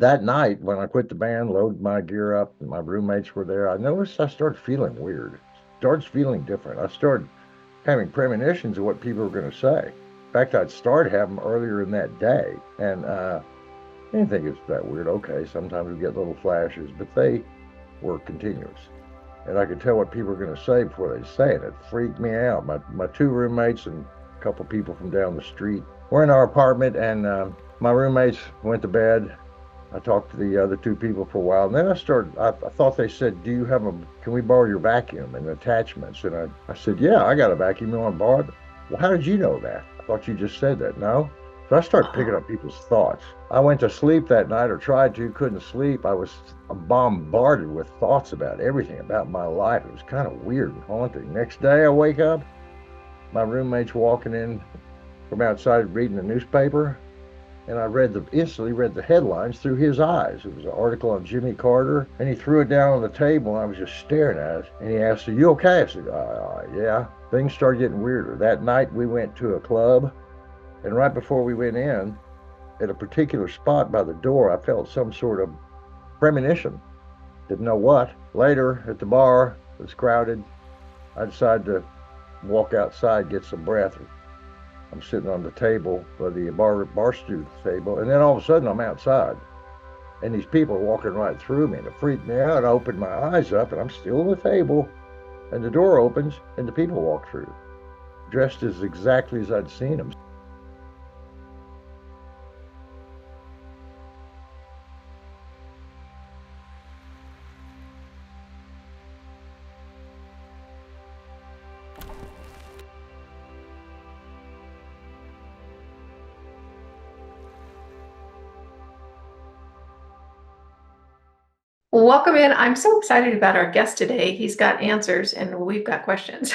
that night, when I quit the band, loaded my gear up, and my roommates were there, I noticed I started feeling weird. Started feeling different. I started having premonitions of what people were going to say. In fact, I'd started having them earlier in that day, and I didn't think it was that weird. Okay, sometimes we get little flashes, but they were continuous. And I could tell what people were going to say before they say it. It freaked me out. My two roommates and a couple people from down the street were in our apartment, and my roommates went to bed. I talked to the other two people for a while, and then I thought they said, do you have can we borrow your vacuum and attachments? And I said, yeah, I got a vacuum. You want to borrow it? Well, how did you know that? I thought you just said that. No. So I started picking up people's thoughts. I went to sleep that night, or tried to, couldn't sleep. I was bombarded with thoughts about everything about my life. It was kind of weird and haunting. Next day I wake up, my roommate's walking in from outside reading the newspaper, and I instantly read the headlines through his eyes. It was an article on Jimmy Carter, and he threw it down on the table, and I was just staring at it. And he asked, are you okay? I said, yeah. Things started getting weirder. That night we went to a club, and right before we went in, at a particular spot by the door, I felt some sort of premonition. Didn't know what. Later, at the bar, it was crowded. I decided to walk outside, get some breath. I'm sitting on the table, the bar stool table, and then all of a sudden I'm outside, and these people are walking right through me, and it freaked me out. I opened my eyes up, and I'm still on the table, and the door opens, and the people walk through, dressed as exactly as I'd seen them. Welcome in. I'm so excited about our guest today. He's got answers and we've got questions.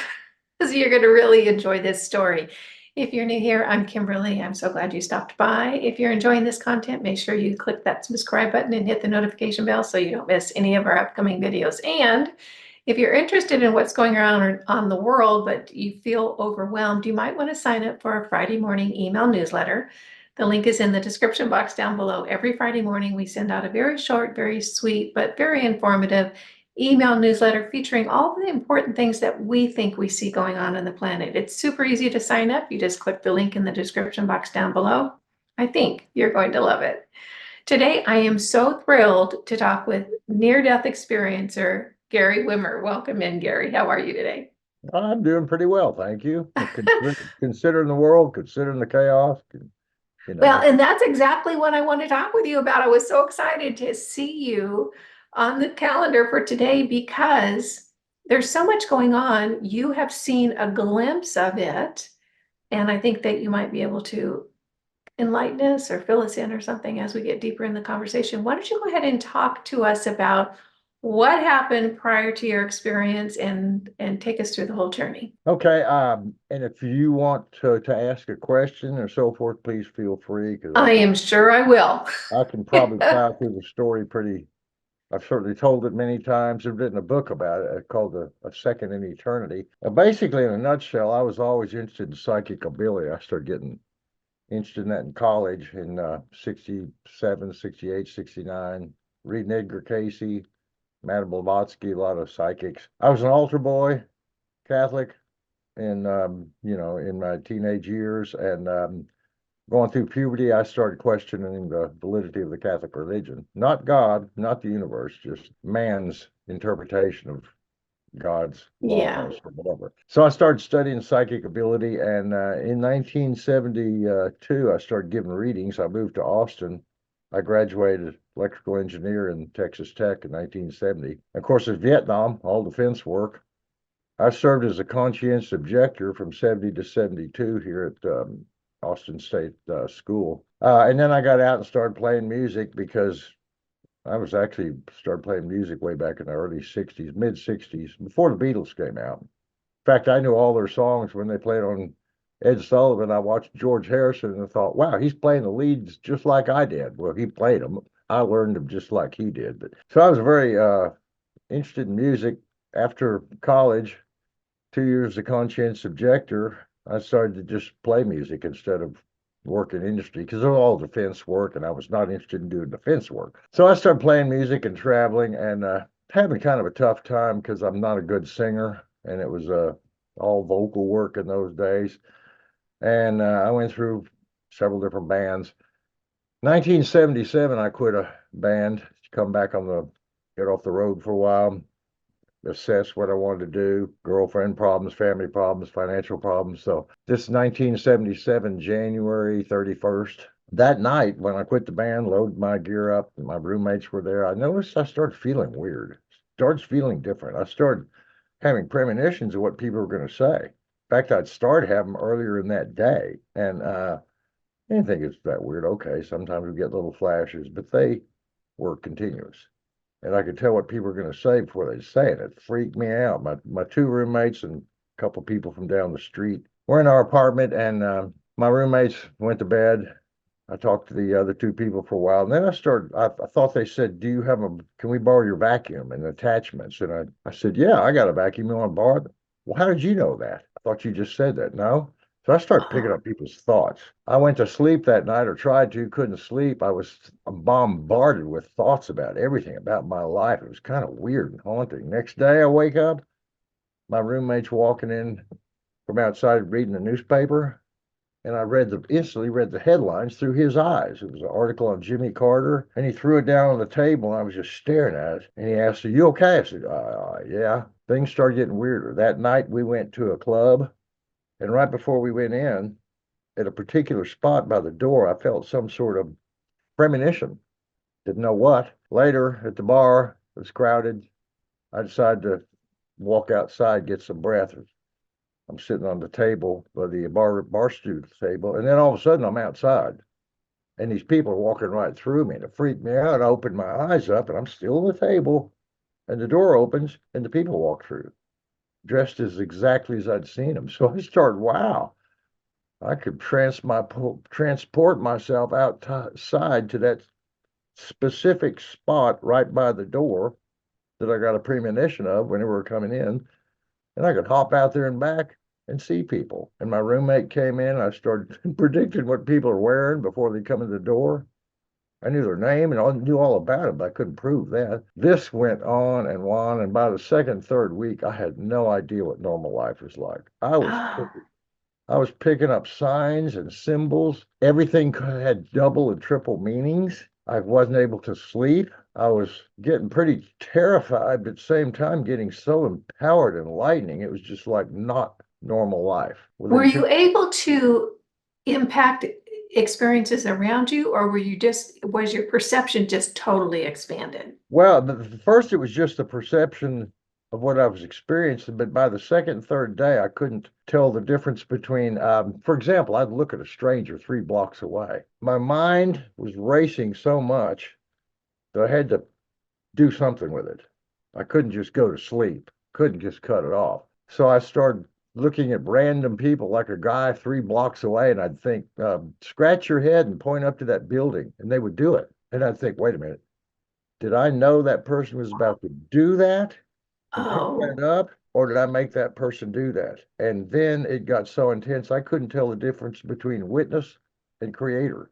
So you're going to really enjoy this story. If you're new here, I'm Kimberly. I'm so glad you stopped by. If you're enjoying this content, make sure you click that subscribe button and hit the notification bell so you don't miss any of our upcoming videos. And if you're interested in what's going on the world, but you feel overwhelmed, you might want to sign up for our Friday morning email newsletter. The link is in the description box down below. Every Friday morning, we send out a very short, very sweet, but very informative email newsletter featuring all the important things that we think we see going on in the planet. It's super easy to sign up. You just click the link in the description box down below. I think you're going to love it. Today, I am so thrilled to talk with near-death experiencer Gary Wimmer. Welcome in, Gary. How are you today? I'm doing pretty well, thank you. Considering the world, considering the chaos, Well, and that's exactly what I want to talk with you about. I was so excited to see you on the calendar for today because there's so much going on. You have seen a glimpse of it, and I think that you might be able to enlighten us or fill us in or something as we get deeper in the conversation. Why don't you go ahead and talk to us about what happened prior to your experience and take us through the whole journey? Okay, and if you want to ask a question or so forth, please feel free, because I am sure I will. I can probably plow through the story pretty. I've certainly told it many times. I've written a book about it called A Second in Eternity. Basically, in a nutshell, I was always interested in psychic ability. I started getting interested in that in college in 67, 68, 69, reading Edgar Casey, Madame Blavatsky, a lot of psychics. I was an altar boy, Catholic, and in my teenage years, and going through puberty, I started questioning the validity of the Catholic religion. Not God, not the universe, just man's interpretation of God's Yeah. laws or whatever. So I started studying psychic ability, and in 1972, I started giving readings. I moved to Austin. I graduated electrical engineer in Texas Tech in 1970. Of course, in Vietnam, all defense work. I served as a conscientious objector from 70 to 72 here at Austin State School. And then I got out and started playing music, because I was actually started playing music way back in the early 60s, mid 60s, before the Beatles came out. In fact, I knew all their songs when they played on Ed Sullivan. I watched George Harrison and I thought, wow, he's playing the leads just like I did. Well, he played them. I learned them just like he did. But so I was very interested in music. After college, 2 years as a conscientious objector, I started to just play music instead of work in industry because it was all defense work, and I was not interested in doing defense work. So I started playing music and traveling, and having kind of a tough time because I'm not a good singer, and it was all vocal work in those days. And I went through several different bands. 1977, I quit a band to come back on the get off the road for a while, assess what I wanted to do, girlfriend problems, family problems, financial problems. So this is 1977, January 31st. That night, when I quit the band, loaded my gear up, and my roommates were there, I noticed I started feeling weird. Started feeling different. I started having premonitions of what people were going to say. In fact, I'd started having them earlier in that day. And I didn't think it's that weird. Okay, sometimes we get little flashes, but they were continuous. And I could tell what people were going to say before they say it. It freaked me out. My two roommates and a couple people from down the street were in our apartment, and my roommates went to bed. I talked to the other two people for a while, and then I thought they said, do you have can we borrow your vacuum and attachments? And I said, yeah, I got a vacuum. You want to borrow it? Well, how did you know that? I thought you just said that. No. So I started picking up people's thoughts. I went to sleep that night, or tried to, couldn't sleep. I was bombarded with thoughts about everything about my life. It was kind of weird and haunting. Next day, I wake up, my roommate's walking in from outside reading the newspaper, and I instantly read the headlines through his eyes. It was an article on Jimmy Carter, and he threw it down on the table, and I was just staring at it. And he asked, "Are you okay?" I said, "Yeah." Things started getting weirder. That night, we went to a club, and right before we went in, at a particular spot by the door, I felt some sort of premonition. Didn't know what. Later, at the bar, it was crowded. I decided to walk outside, get some breath. I'm sitting on the table, by the bar stool table, and then all of a sudden I'm outside, and these people are walking right through me, and it freaked me out. I opened my eyes up, and I'm still at the table, and the door opens, and the people walk through, dressed as exactly as I'd seen them. So I started, wow, I could transport myself outside to that specific spot right by the door that I got a premonition of when they were coming in, and I could hop out there and back and see people. And my roommate came in, and I started predicting what people are wearing before they come in the door. I knew their name and I knew all about it, but I couldn't prove that. This went on, and by the second, third week, I had no idea what normal life was like. I was picking up signs and symbols. Everything had double and triple meanings. I wasn't able to sleep. I was getting pretty terrified, but at the same time getting so empowered and enlightening. It was just like not normal life. Were you able to impact experiences around you, or was your perception just totally expanded? Well, first it was just the perception of what I was experiencing, but by the second and third day, I couldn't tell the difference between, for example, I'd look at a stranger 3 blocks away. My mind was racing so much that I had to do something with it. I couldn't just go to sleep, couldn't just cut it off. So I started looking at random people, like a guy 3 blocks away, and I'd think, scratch your head and point up to that building, and they would do it. And I'd think, wait a minute, did I know that person was about to do that and pick Oh, that up, or did I make that person do that? And then it got so intense, I couldn't tell the difference between witness and creator.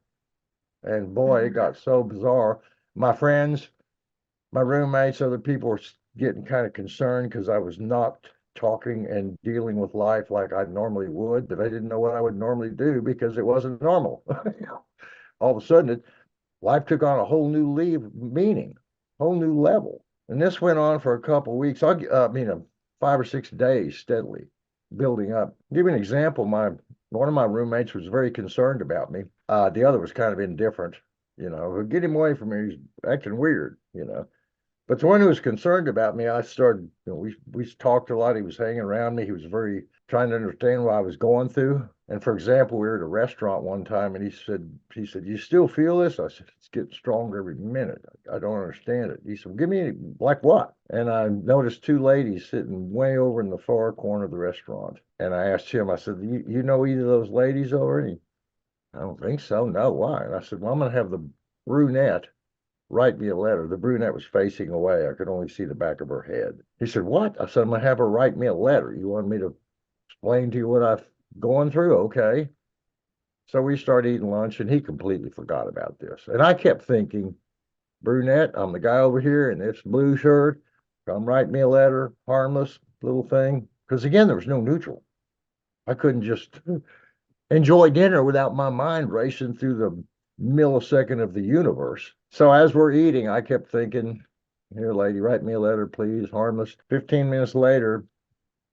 And boy, it got so bizarre. My friends, my roommates, other people were getting kind of concerned because I was not talking and dealing with life like I normally would, but I didn't know what I would normally do because it wasn't normal. All of a sudden, life took on a whole new meaning, whole new level. And this went on for a couple of weeks. I mean, 5 or 6 days steadily building up. I'll give you an example. One of my roommates was very concerned about me. The other was kind of indifferent. Get him away from me. He's acting weird. But the one who was concerned about me, I started, we talked a lot. He was hanging around me. He was very trying to understand what I was going through. And for example, we were at a restaurant one time, and he said, "You still feel this?" I said, "It's getting stronger every minute. I don't understand it." He said, "Give me like what?" And I noticed two ladies sitting way over in the far corner of the restaurant. And I asked him, I said, you know either of those ladies over? And I don't think so. No, why? And I said, well, I'm going to have the brunette write me a letter. The brunette was facing away. I could only see the back of her head. He said, what? I said, I'm going to have her write me a letter. You want me to explain to you what I've gone through? Okay. So we started eating lunch, and he completely forgot about this. And I kept thinking, brunette, I'm the guy over here in this blue shirt. Come write me a letter, harmless little thing. Because again, there was no neutral. I couldn't just enjoy dinner without my mind racing through the millisecond of the universe. So as we're eating, I kept thinking, here, lady, write me a letter, please, harmless. 15 minutes later,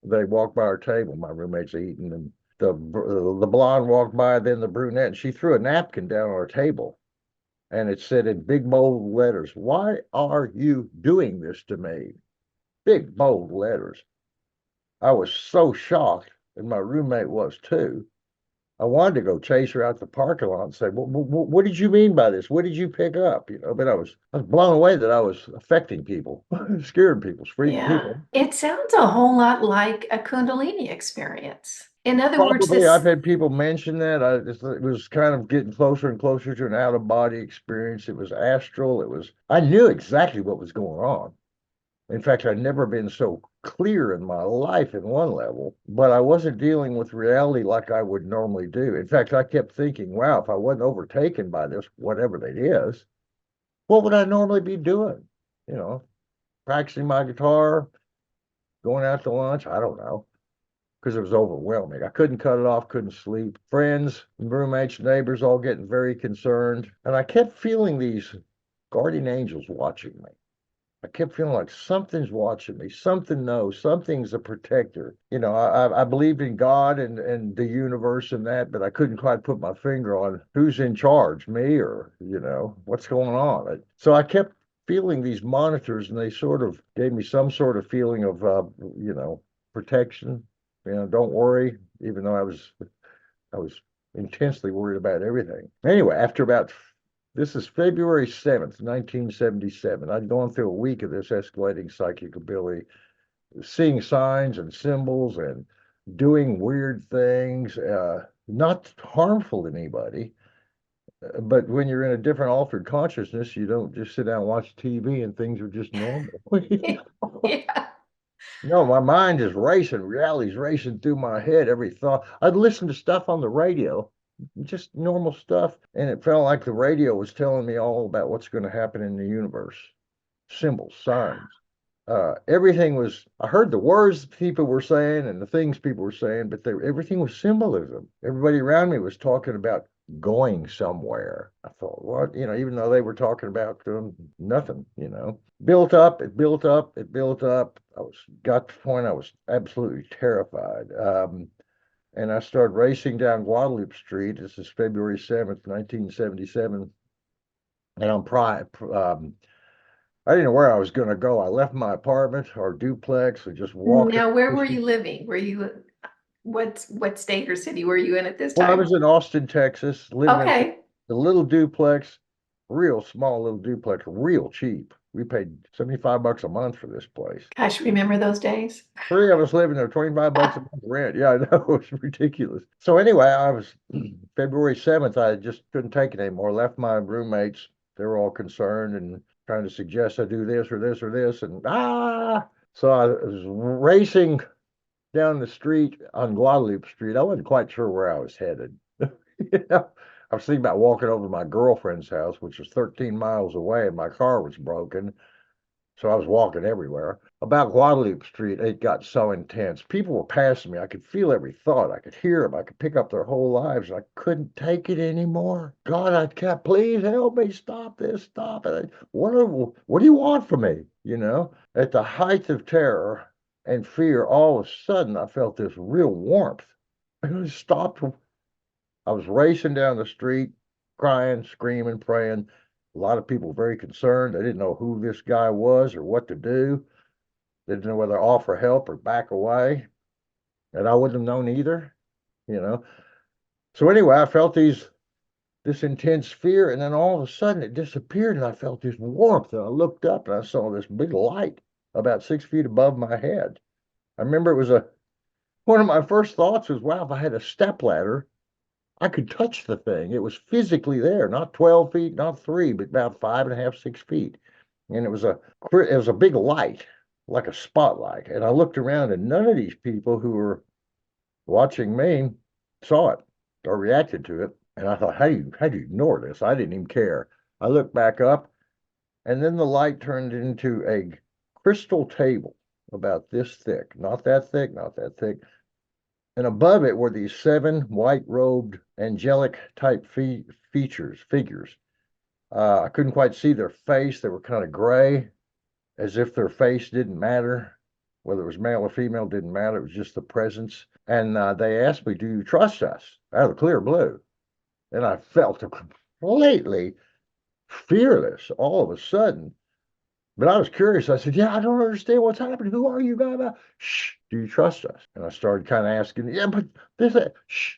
they walked by our table. My roommate's eating, and the blonde walked by, then the brunette, and she threw a napkin down on our table. And it said in big bold letters, "Why are you doing this to me?" Big bold letters. I was so shocked, and my roommate was too. I wanted to go chase her out the parking lot and say, what did you mean by this? What did you pick up? But I was blown away that I was affecting people, scaring people, freaking Yeah, people. it sounds a whole lot like a Kundalini experience. In other words, Probably, I've this, had people mention that. It was kind of getting closer and closer to an out of body experience. It was astral. I knew exactly what was going on. In fact, I'd never been so clear in my life in one level, but I wasn't dealing with reality like I would normally do. In fact, I kept thinking, wow, if I wasn't overtaken by this, whatever it is, what would I normally be doing? You know, practicing my guitar, going out to lunch. I don't know, because it was overwhelming. I couldn't cut it off, couldn't sleep. Friends, roommates, neighbors all getting very concerned. And I kept feeling these guardian angels watching me. I kept feeling like something's watching me, something knows, something's a protector. I believed in God and the universe and that, but I couldn't quite put my finger on who's in charge, me or, what's going on. So I kept feeling these monitors, and they sort of gave me some sort of feeling of, protection. Don't worry, even though I was intensely worried about everything. Anyway, this is February 7th, 1977. I'd gone through a week of this escalating psychic ability, seeing signs and symbols and doing weird things, not harmful to anybody. But when you're in a different altered consciousness, you don't just sit down and watch TV and things are just normal. yeah. No, my mind is racing. Reality's racing through my head. Every thought. I'd listen to stuff on the radio, just normal stuff, and it felt like the radio was telling me all about what's going to happen in the universe. Symbols, signs. Everything was. I heard the words people were saying and the things people were saying, but everything was symbolism. Everybody around me was talking about going somewhere. I thought, what? Even though they were talking about nothing. Built up, it built up, it built up. Got to the point I was absolutely terrified. And I started racing down Guadalupe Street. This is February 7th, 1977. And I didn't know where I was going to go. I left my apartment or duplex and just walked. Now, where were you living? What state or city were you in at this Well, I time? was in Austin, Texas, living in Okay. a little duplex, real small little duplex, real cheap. We paid $75 a month for this place. Gosh, remember those days? Three of us living there, 25 bucks a month rent. Yeah, I know, it was ridiculous. So anyway, I was February 7th, I just couldn't take it anymore. Left my roommates. They were all concerned and trying to suggest I do this or this or this. So I was racing down the street on Guadalupe Street. I wasn't quite sure where I was headed. I was thinking about walking over to my girlfriend's house, which was 13 miles away, and my car was broken. So I was walking everywhere. About Guadalupe Street, it got so intense. People were passing me. I could feel every thought. I could hear them. I could pick up their whole lives. I couldn't take it anymore. God, I kept, please help me. Stop this. Stop it. What do you want from me? At the height of terror and fear, all of a sudden, I felt this real warmth. And I stopped. I was racing down the street, crying, screaming, praying. A lot of people were very concerned. They didn't know who this guy was or what to do. They didn't know whether to offer help or back away. And I wouldn't have known either, you know. So anyway, I felt this intense fear, and then all of a sudden it disappeared, and I felt this warmth. And I looked up and I saw this big light about 6 feet above my head. I remember one of my first thoughts was, wow, if I had a step ladder, I could touch the thing. It was physically there, not 12 feet, not three, but about 5.5, 6 feet. And it was a big light, like a spotlight. And I looked around, and none of these people who were watching me saw it or reacted to it. And I thought, how do you ignore this? I didn't even care. I looked back up, and then the light turned into a crystal table about this thick, not that thick, not that thick. And above it were these seven white robed angelic type figures. I couldn't quite see their face. They were kind of gray, as if their face didn't matter. Whether it was male or female didn't matter. It was just the presence. And they asked me, "Do you trust us?" Out of the clear blue. And I felt completely fearless all of a sudden. But I was curious. I said, "Yeah, I don't understand what's happening. Who are you guys? Shh, do you trust us?" And I started kind of asking, "Yeah, but this, shh,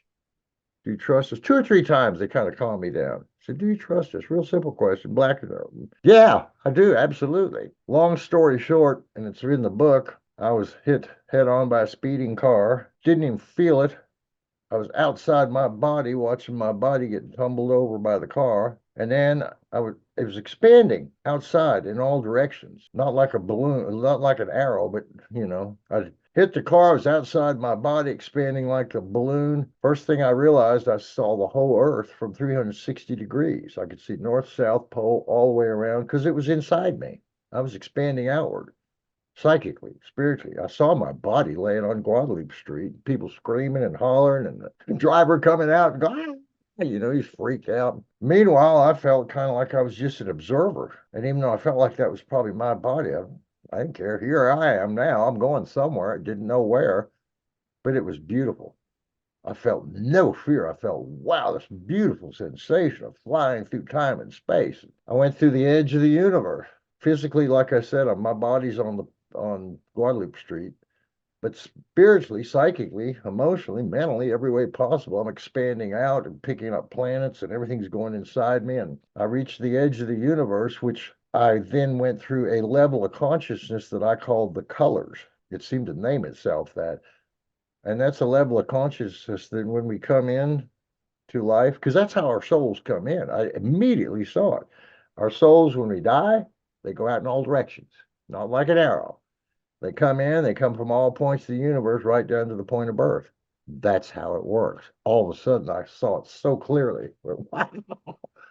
do you trust us?" Two or three times they kind of calmed me down. I said, "Do you trust us?" Real simple question, black and white. Yeah, I do, absolutely. Long story short, and it's in the book, I was hit head on by a speeding car. Didn't even feel it. I was outside my body, watching my body get tumbled over by the car, and then it was expanding outside in all directions, not like a balloon, not like an arrow, but I hit the car. I was outside my body, expanding like a balloon. First thing I realized, I saw the whole Earth from 360 degrees. I could see north, south pole, all the way around because it was inside me. I was expanding outward psychically, spiritually. I saw my body laying on Guadalupe Street, people screaming and hollering, and the driver coming out and going, "Ah," he's freaked out. Meanwhile, I felt kind of like I was just an observer. And even though I felt like that was probably my body, I didn't care. Here I am now. I'm going somewhere. I didn't know where, but it was beautiful. I felt no fear. I felt, wow, this beautiful sensation of flying through time and space. I went through the edge of the universe. Physically, like I said, my body's on Guadalupe Street, but spiritually, psychically, emotionally, mentally, every way possible, I'm expanding out and picking up planets, and everything's going inside me. And I reached the edge of the universe, which I then went through a level of consciousness that I called the colors. It seemed to name itself that. And that's a level of consciousness that when we come in to life, because that's how our souls come in. I immediately saw it. Our souls, when we die, they go out in all directions, not like an arrow. They come in, they come from all points of the universe right down to the point of birth. That's how it works. All of a sudden, I saw it so clearly. Wow,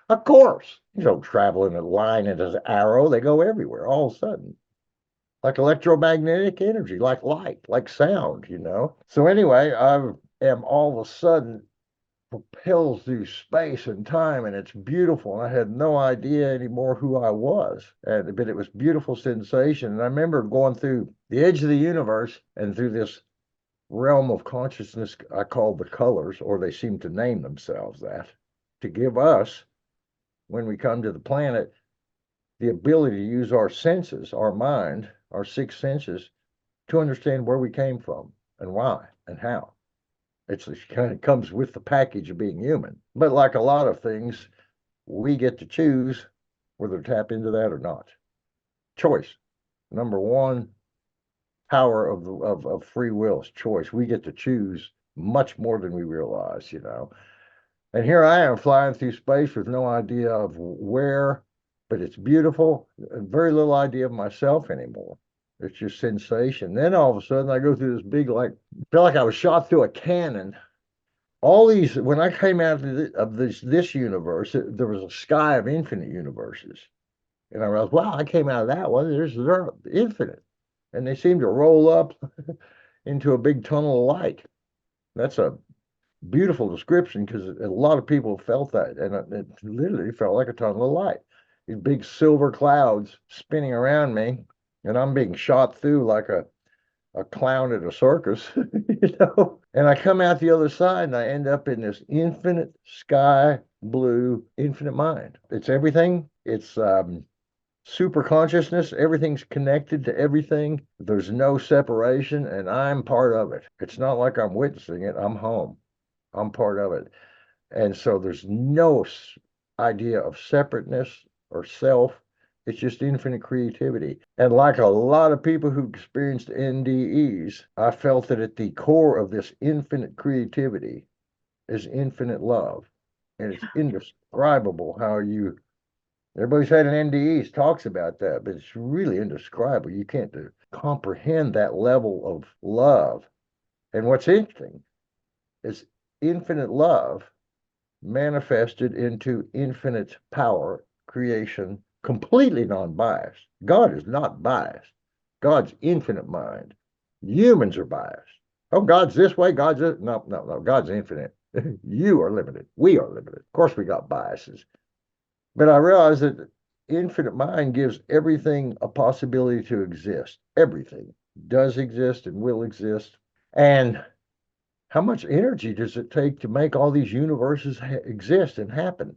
of course. You don't travel in a line and as an arrow, they go everywhere all of a sudden. Like electromagnetic energy, like light, like sound. So anyway, I am all of a sudden propelled through space and time, and it's beautiful. And I had no idea anymore who I was, but it was beautiful sensation. And I remember going through the edge of the universe and through this realm of consciousness I call the colors, or they seem to name themselves that, to give us, when we come to the planet, the ability to use our senses, our mind, our six senses, to understand where we came from and why and how. It kind of comes with the package of being human. But like a lot of things, we get to choose whether to tap into that or not. Choice. Number one, power of free will is choice. We get to choose much more than we realize. And here I am flying through space with no idea of where, but it's beautiful. Very little idea of myself anymore. It's just sensation. Then all of a sudden I go through this big, feel like I was shot through a cannon. All these, when I came out of this universe, there was a sky of infinite universes. And I realized, wow, I came out of that one. They're infinite. And they seem to roll up into a big tunnel of light. That's a beautiful description because a lot of people felt that. And it literally felt like a tunnel of light. These big silver clouds spinning around me. And I'm being shot through like a clown at a circus, And I come out the other side and I end up in this infinite sky blue, infinite mind. It's everything. It's super consciousness. Everything's connected to everything. There's no separation, and I'm part of it. It's not like I'm witnessing it. I'm home. I'm part of it. And so there's no idea of separateness or self. It's just infinite creativity. And like a lot of people who experienced NDEs, I felt that at the core of this infinite creativity is infinite love. And it's indescribable how everybody's had an NDE talks about that, but it's really indescribable. You can't comprehend that level of love. And what's interesting is infinite love manifested into infinite power, creation, completely non-biased. God is not biased. God's infinite mind. Humans are biased. Oh, God's this way, God's this. No, no, no. God's infinite. You are limited. We are limited. Of course, we got biases. But I realized that infinite mind gives everything a possibility to exist. Everything does exist and will exist. And how much energy does it take to make all these universes exist and happen?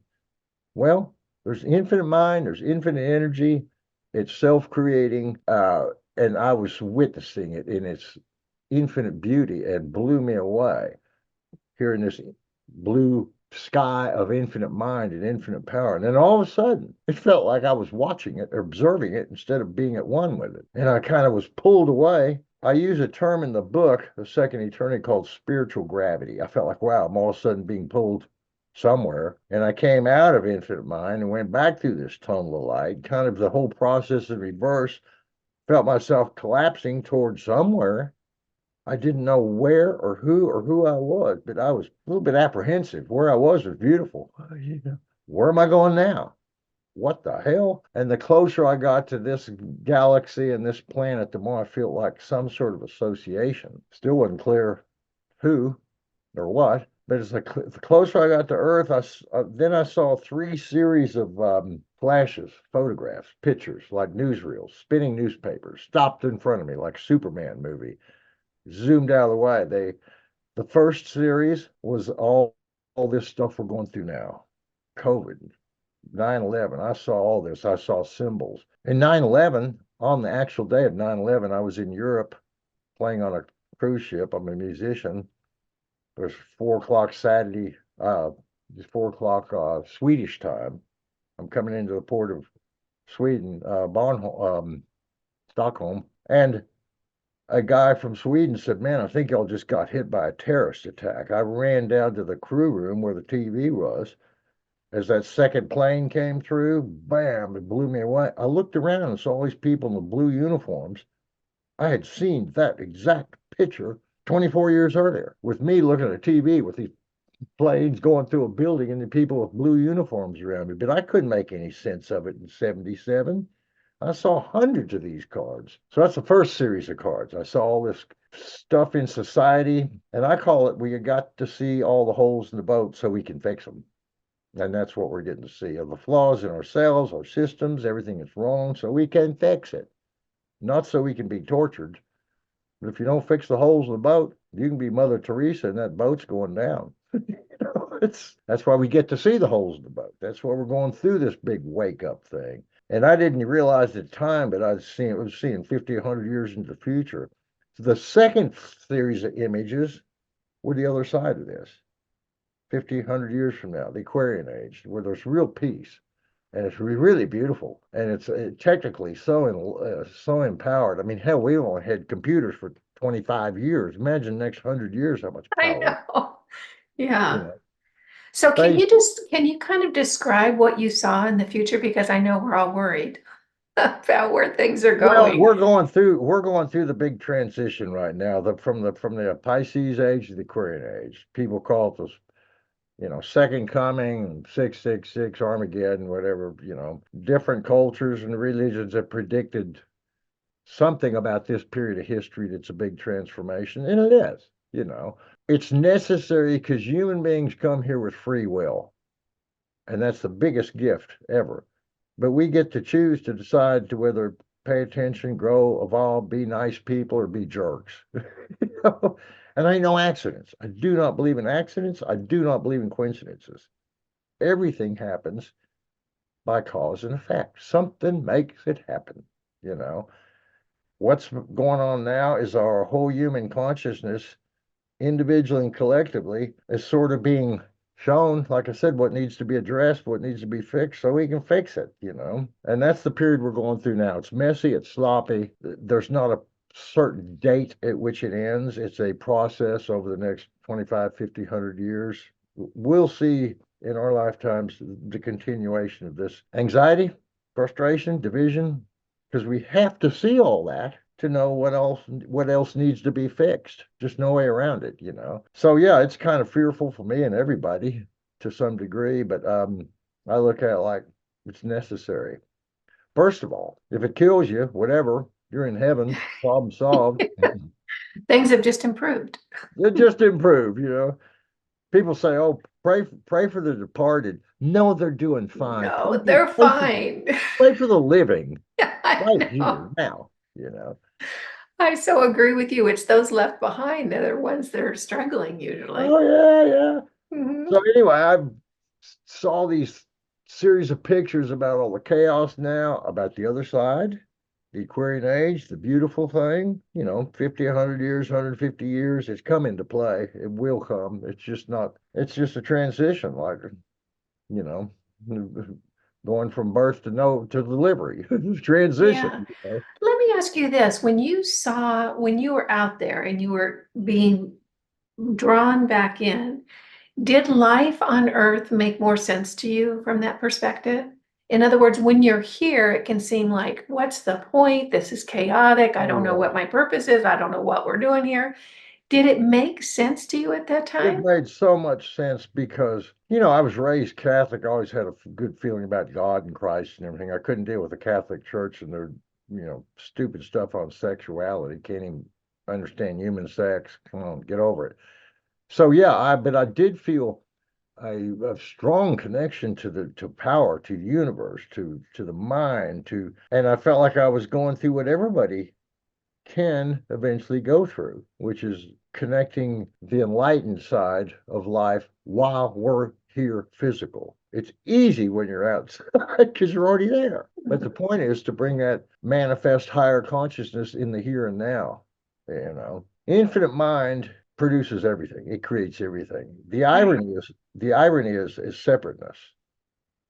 Well, there's infinite mind, there's infinite energy, it's self-creating, and I was witnessing it in its infinite beauty and blew me away here in this blue sky of infinite mind and infinite power. And then all of a sudden, it felt like I was watching it, observing it, instead of being at one with it. And I kind of was pulled away. I use a term in the book, The Second Eternity, called spiritual gravity. I felt like, wow, I'm all of a sudden being pulled somewhere. And I came out of infinite mind and went back through this tunnel of light, kind of the whole process in reverse, felt myself collapsing towards somewhere. I didn't know where or who I was, but I was a little bit apprehensive. Where I was beautiful. Where am I going now? What the hell? And the closer I got to this galaxy and this planet, the more I feel like some sort of association. Still wasn't clear who or what, but it's like the closer I got to Earth, then I saw three series of flashes, photographs, pictures, like newsreels, spinning newspapers, stopped in front of me like a Superman movie, zoomed out of the way. The first series was all this stuff we're going through now. COVID, 9/11. I saw all this. I saw symbols. In 9/11, on the actual day of 9/11, I was in Europe playing on a cruise ship. I'm a musician. It was 4 o'clock Saturday, 4 o'clock Swedish time. I'm coming into the port of Sweden, Stockholm, and a guy from Sweden said, "Man, I think y'all just got hit by a terrorist attack." I ran down to the crew room where the TV was. As that second plane came through, bam, it blew me away. I looked around and saw all these people in the blue uniforms. I had seen that exact picture 24 years earlier with me looking at a TV with these planes going through a building and the people with blue uniforms around me. But I couldn't make any sense of it in 77. I saw hundreds of these cards. So that's the first series of cards. I saw all this stuff in society, and I call it, we got to see all the holes in the boat so we can fix them. And that's what we're getting to see, of the flaws in ourselves, our systems, everything that's wrong, so we can fix it. Not so we can be tortured. But if you don't fix the holes in the boat, you can be Mother Teresa and that boat's going down. That's why we get to see the holes in the boat. That's why we're going through this big wake up thing. And I didn't realize at the time, but I was seeing 50, 100 years into the future. The second series of images were the other side of this. 50, 100 years from now, the Aquarian Age, where there's real peace. And it's really beautiful. And it's technically so empowered. I mean, hell, we only had computers for 25 years. Imagine the next 100 years how much I power, know. Yeah. you know. So They can you kind of describe what you saw in the future? Because I know we're all worried about where things are Well, going. we're going through the big transition right now. From the Pisces age to the Aquarian age. People call it second coming, 666, Armageddon, whatever, different cultures and religions have predicted something about this period of history that's a big transformation, and it is. It's necessary because human beings come here with free will, and that's the biggest gift ever. But we get to choose to decide to whether pay attention, grow, evolve, be nice people, or be jerks. And ain't no accidents. I do not believe in accidents. I do not believe in coincidences. Everything happens by cause and effect. Something makes it happen. You know, what's going on now is our whole human consciousness, individually and collectively, is sort of being shown, like I said, what needs to be addressed, what needs to be fixed, so we can fix it. And that's the period we're going through now. It's messy, it's sloppy. There's not a certain date at which it ends. It's a process over the next 25, 50, 100 years. We'll see in our lifetimes the continuation of this anxiety, frustration, division, because we have to see all that to know what else needs to be fixed. Just no way around it. So yeah, it's kind of fearful for me and everybody to some degree, but I look at it like it's necessary. First of all, if it kills you, whatever, you're in heaven, problem solved. Things have just improved. It just improved, People say, "Oh, pray for the departed." No, they're doing fine. No, they're fine. Pray for the living I right know. here now. I so agree with you. It's those left behind that are ones that are struggling usually. Oh yeah, yeah. Mhm. So anyway, I saw these series of pictures about all the chaos now, about the other side, the Aquarian age, the beautiful thing, 50, 100 years, 150 years, it's come into play. It will come. It's just a transition, like, you know, going from birth to no to delivery, transition. Yeah. Let me ask you this. When you were out there and you were being drawn back in, did life on Earth make more sense to you from that perspective? In other words, when you're here, it can seem like, what's the point? This is chaotic. I Oh don't know yeah. what my purpose is. I don't know what we're doing here. Did it make sense to you at that It time? made so much sense because, I was raised Catholic. I always had a good feeling about God and Christ and everything. I couldn't deal with the Catholic Church and their, stupid stuff on sexuality. Can't even understand human sex. Come on, get over it. So yeah, but I did feel a strong connection to power, to the universe, to the mind, and I felt like I was going through what everybody can eventually go through, which is connecting the enlightened side of life while we're here physical. It's easy when you're outside because you're already there. But the point is to bring that manifest higher consciousness in the here and now. Infinite mind produces everything. It creates everything. Right. The irony is separateness.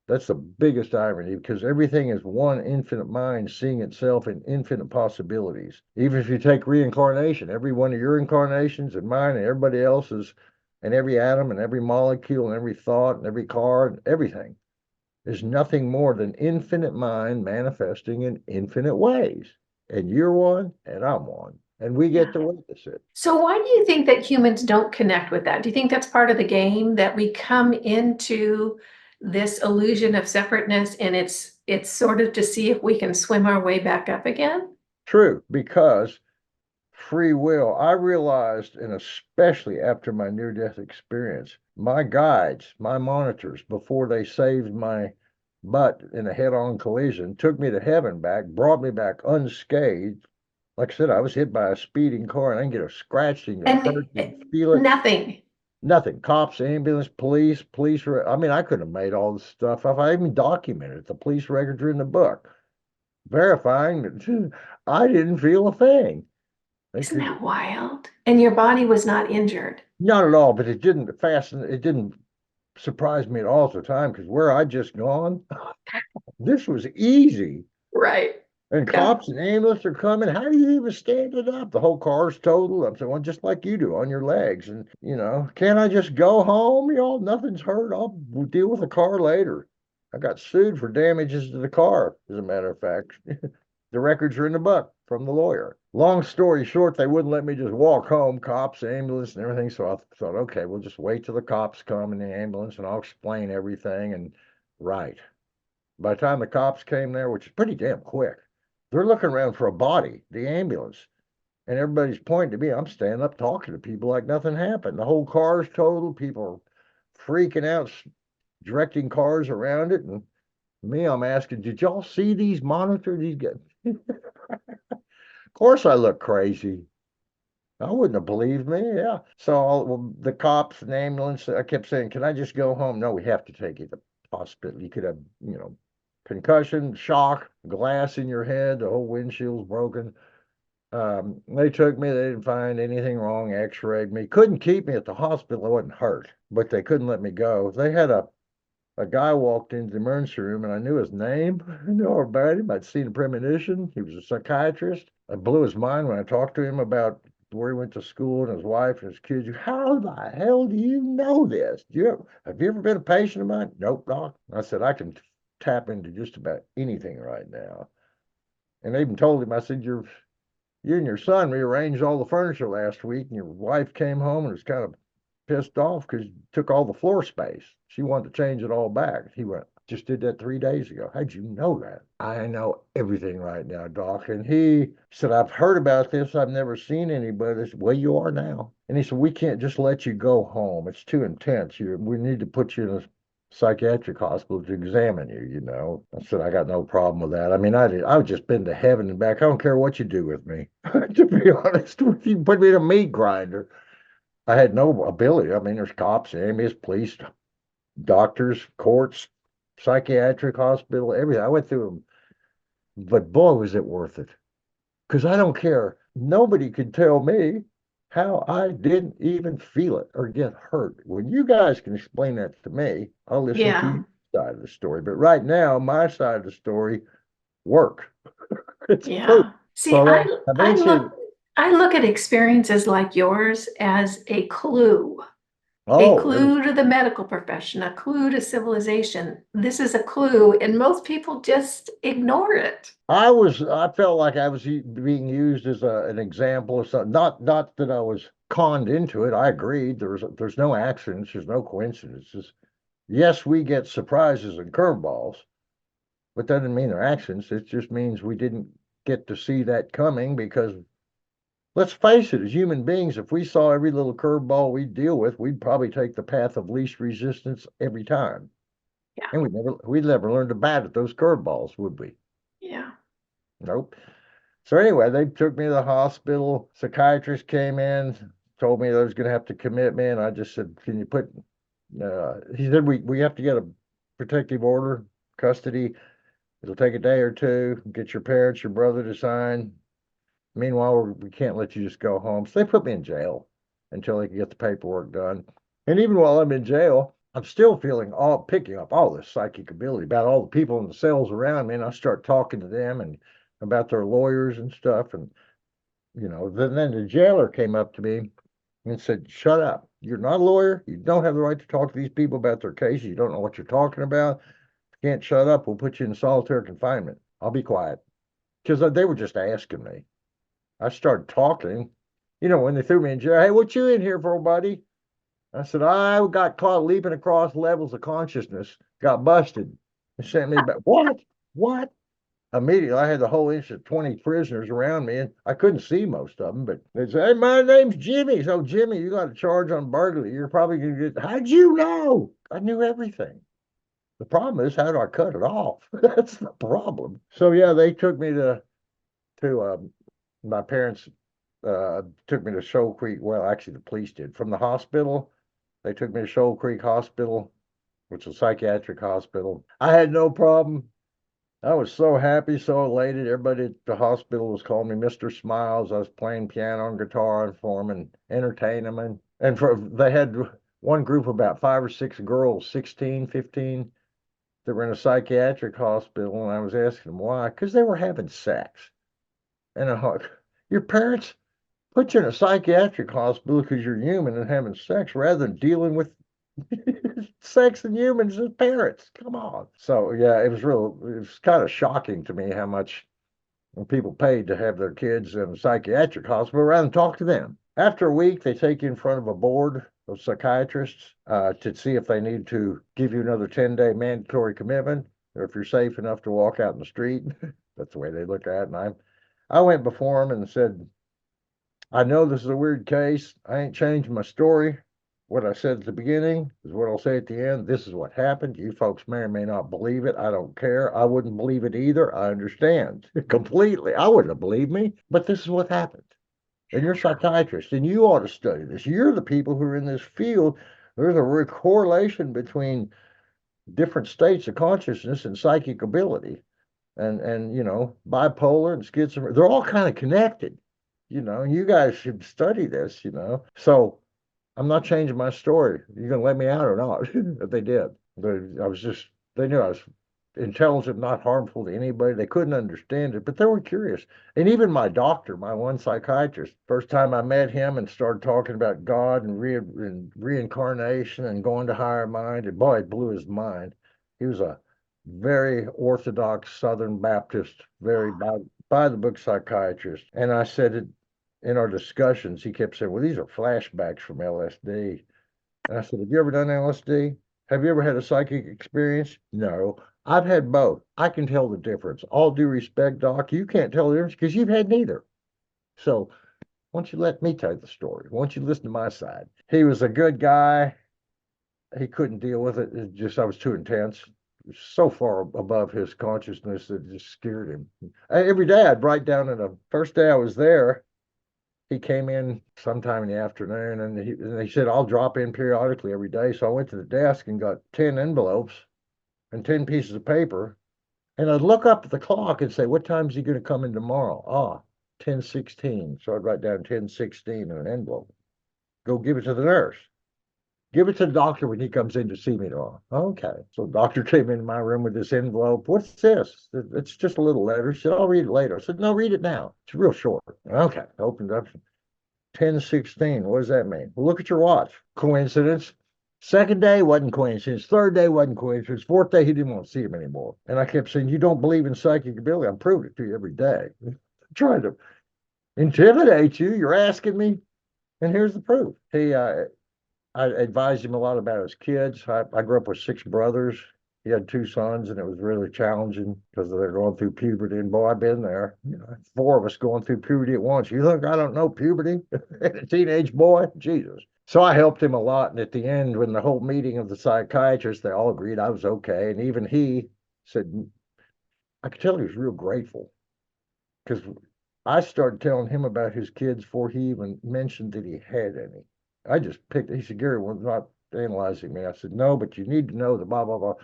That's the biggest irony because everything is one infinite mind seeing itself in infinite possibilities. Even if you take reincarnation, every one of your incarnations and mine and everybody else's, and every atom and every molecule and every thought and every car and everything is nothing more than infinite mind manifesting in infinite ways. And you're one and I'm one. And we get Yeah. to witness it. So why do you think that humans don't connect with that? Do you think that's part of the game that we come into this illusion of separateness and it's sort of to see if we can swim our way back up again? True, because free will. I realized, and especially after my near death experience, my guides, my monitors, before they saved my butt in a head on collision, took me to heaven back, brought me back unscathed. Like I said, I was hit by a speeding car and I didn't get a scratch, didn't get a And hurt, didn't feel it. nothing. Nothing. Cops, ambulance, police. I mean, I could have made all this stuff up. I even documented it. The police records are in the book, verifying that I didn't feel a thing. They Isn't could that wild? And your body was not injured. Not at all, but it didn't surprise me at all at the time because where I'd just gone, this was easy. Right. And Yeah. cops and ambulance are coming. How do you even stand it up? The whole car's totaled. I'm saying, well, just like you do on your legs. And, can't I just go home? Nothing's hurt. I'll deal with the car later. I got sued for damages to the car, as a matter of fact. The records are in the book from the lawyer. Long story short, they wouldn't let me just walk home, cops, ambulance, and everything. So I thought, okay, we'll just wait till the cops come in the ambulance and I'll explain everything. And right. By the time the cops came there, which is pretty damn quick, they're looking around for a body, the ambulance. And everybody's pointing to me. I'm standing up talking to people like nothing happened. The whole car's totaled. People are freaking out, directing cars around it. And me, I'm asking, did y'all see these monitors? These guys? Of course I look crazy. I wouldn't have believed me. Yeah. So the cops and ambulance, I kept saying, can I just go home? No, we have to take you to the hospital. You could have, concussion, shock, glass in your head, the whole windshield's broken. They took me, they didn't find anything wrong, x-rayed me. Couldn't keep me at the hospital. I wasn't hurt, but they couldn't let me go. They had a guy walked into the emergency room and I knew his name. I knew all about him. I'd seen a premonition. He was a psychiatrist. I blew his mind when I talked to him about where he went to school and his wife and his kids. How the hell do you know this? Have you ever been a patient of mine? Nope, doc. I said, I can tap into just about anything right now. And I even told him, I said, you and your son rearranged all the furniture last week and your wife came home and was kind of pissed off because took all the floor space. She wanted to change it all back. He went, just did that 3 days ago. How'd you know that? I know everything right now, Doc. And he said, I've heard about this. I've never seen anybody. I said, well, you are now. And he said, we can't just let you go home. It's too intense. We need to put you in a psychiatric hospital to examine you, you know. I said, I got no problem with that. I mean, I've just been to heaven and back. I don't care what you do with me. To be honest with you, put me in a meat grinder. I had no ability. I mean, there's cops, ambulance, police, doctors, courts, psychiatric hospital, everything. I went through them. But boy, was it worth it. Because I don't care. Nobody could tell me how I didn't even feel it or get hurt. When you guys can explain that to me, I'll listen to Yeah. your side of the story. But right now, my side of the story, work. It's proof. Yeah. See, So I that I eventually, look I look at experiences like yours as a oh, it was, clue to the medical profession, a clue to civilization. This is a clue, and most people just ignore it. I felt like I was being used as an example of something. Not that I was conned into it. I agreed. There's no accidents. There's no coincidences. Yes, we get surprises and curveballs, but that doesn't mean they're accidents. It just means we didn't get to see that coming because let's face it, as human beings, if we saw every little curveball we deal with, we'd probably take the path of least resistance every time. Yeah. And we'd never learn to bat at those curveballs, would we? Yeah. Nope. So anyway, they took me to the hospital. Psychiatrist came in, told me I was going to have to commit me, and I just said, "Can you put?" He said, "We have to get a protective order, custody. It'll take a day or two. Get your parents, your brother to sign. Meanwhile, we can't let you just go home." So they put me in jail until they can get the paperwork done. And even while I'm in jail, I'm still picking up all this psychic ability about all the people in the cells around me. And I start talking to them and about their lawyers and stuff. And, then the jailer came up to me and said, "Shut up. You're not a lawyer. You don't have the right to talk to these people about their cases. You don't know what you're talking about. If you can't shut up, we'll put you in solitary confinement." I'll be quiet. Because they were just asking me. I started talking. When they threw me in jail, "Hey, what you in here for, buddy?" I said, "I got caught leaping across levels of consciousness, got busted, and sent me back." "What? What?" Immediately, I had the whole inch of 20 prisoners around me, and I couldn't see most of them, but they said, "Hey, my name's Jimmy." So, "Jimmy, you got a charge on burglary. You're probably going to get," "How'd you know?" I knew everything. The problem is, how do I cut it off? That's the problem. So, yeah, they took me to my parents took me to Shoal Creek. Well, actually, the police did. From the hospital, they took me to Shoal Creek Hospital, which is a psychiatric hospital. I had no problem. I was so happy, so elated. Everybody at the hospital was calling me Mr. Smiles. I was playing piano and guitar for them and entertaining them. They had one group of about 5 or 6 girls, 16, 15, that were in a psychiatric hospital. And I was asking them why, because they were having sex. And I'm like, your parents put you in a psychiatric hospital because you're human and having sex rather than dealing with sex and humans as parents. Come on. So yeah, it was kind of shocking to me how much people paid to have their kids in a psychiatric hospital rather than talk to them. After a week, they take you in front of a board of psychiatrists to see if they need to give you another 10-day mandatory commitment or if you're safe enough to walk out in the street. That's the way they look at it. And I went before them and said, "I know this is a weird case. I ain't changing my story. What I said at the beginning is what I'll say at the end. This is what happened. You folks may or may not believe it. I don't care. I wouldn't believe it either. I understand completely. I wouldn't have believed me, but this is what happened. And you're a psychiatrist, and you ought to study this. You're the people who are in this field. There's a real correlation between different states of consciousness and psychic ability. And bipolar and schizophrenia, they're all kind of connected. You guys should study this. So I'm not changing my story. You gonna let me out or not?" But they did. They knew I was intelligent, not harmful to anybody. They couldn't understand it, but they were curious. And even my doctor, my one psychiatrist, first time I met him and started talking about God and reincarnation and going to higher mind, and boy, it blew his mind. He was a very orthodox Southern Baptist, very by the book psychiatrist. And I said it in our discussions, he kept saying, "Well, these are flashbacks from LSD." And I said, have you ever done LSD? Have you ever had a psychic experience? No. I've had both. I can tell the difference. All due respect, Doc, you can't tell the difference because you've had neither. So why don't you let me tell you the story? Why don't you listen to my side? He was a good guy. He couldn't deal with it. It just, I was too intense. So far above his consciousness that it just scared him. Every day I'd write down in the first day I was there, he came in sometime in the afternoon and he said, I'll drop in periodically every day. So I went to the desk and got 10 envelopes and 10 pieces of paper. And I'd look up at the clock and say, what time is he going to come in tomorrow? 10:16. So I'd write down 10:16 in an envelope. Go give it to the nurse. Give it to the doctor when he comes in to see me tomorrow. Okay. So the doctor came in my room with this envelope. What's this? It's just a little letter. She said, I'll read it later. I said, no, read it now. It's real short. Okay. Opened up. 10:16. What does that mean? Well, look at your watch. Coincidence. Second day wasn't coincidence. Third day wasn't coincidence. Fourth day, he didn't want to see him anymore. And I kept saying, you don't believe in psychic ability. I'm proving it to you every day. I'm trying to intimidate you. You're asking me. And here's the proof. I advised him a lot about his kids. I grew up with 6 brothers. He had 2 sons, and it was really challenging because they're going through puberty. And boy, I've been there. 4 of us going through puberty at once. You think I don't know puberty? A teenage boy? Jesus. So I helped him a lot. And at the end, when the whole meeting of the psychiatrists, they all agreed I was okay. And even he said, I could tell he was real grateful because I started telling him about his kids before he even mentioned that he had any. I just picked, he said, Gary was not analyzing me. I said, no, but you need to know the blah, blah, blah.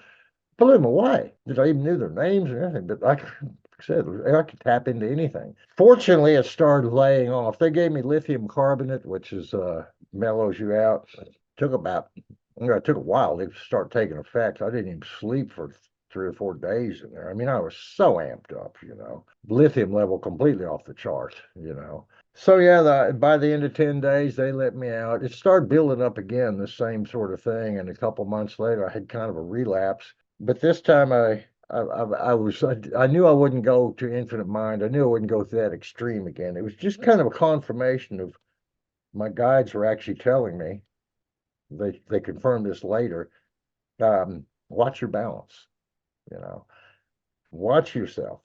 Blew him away. Did I even knew their names or anything? But like I said, I could tap into anything. Fortunately, it started laying off. They gave me lithium carbonate, which is mellows you out. It took a while to start taking effect. I didn't even sleep for 3 or 4 days in there. I mean, I was so amped up. Lithium level completely off the charts. So yeah, by the end of 10 days, they let me out. It started building up again, the same sort of thing. And a couple months later, I had kind of a relapse. But this time I knew I wouldn't go to infinite mind. I knew I wouldn't go to that extreme again. It was just kind of a confirmation of my guides were actually telling me, they confirmed this later, watch your balance, you know, watch yourself.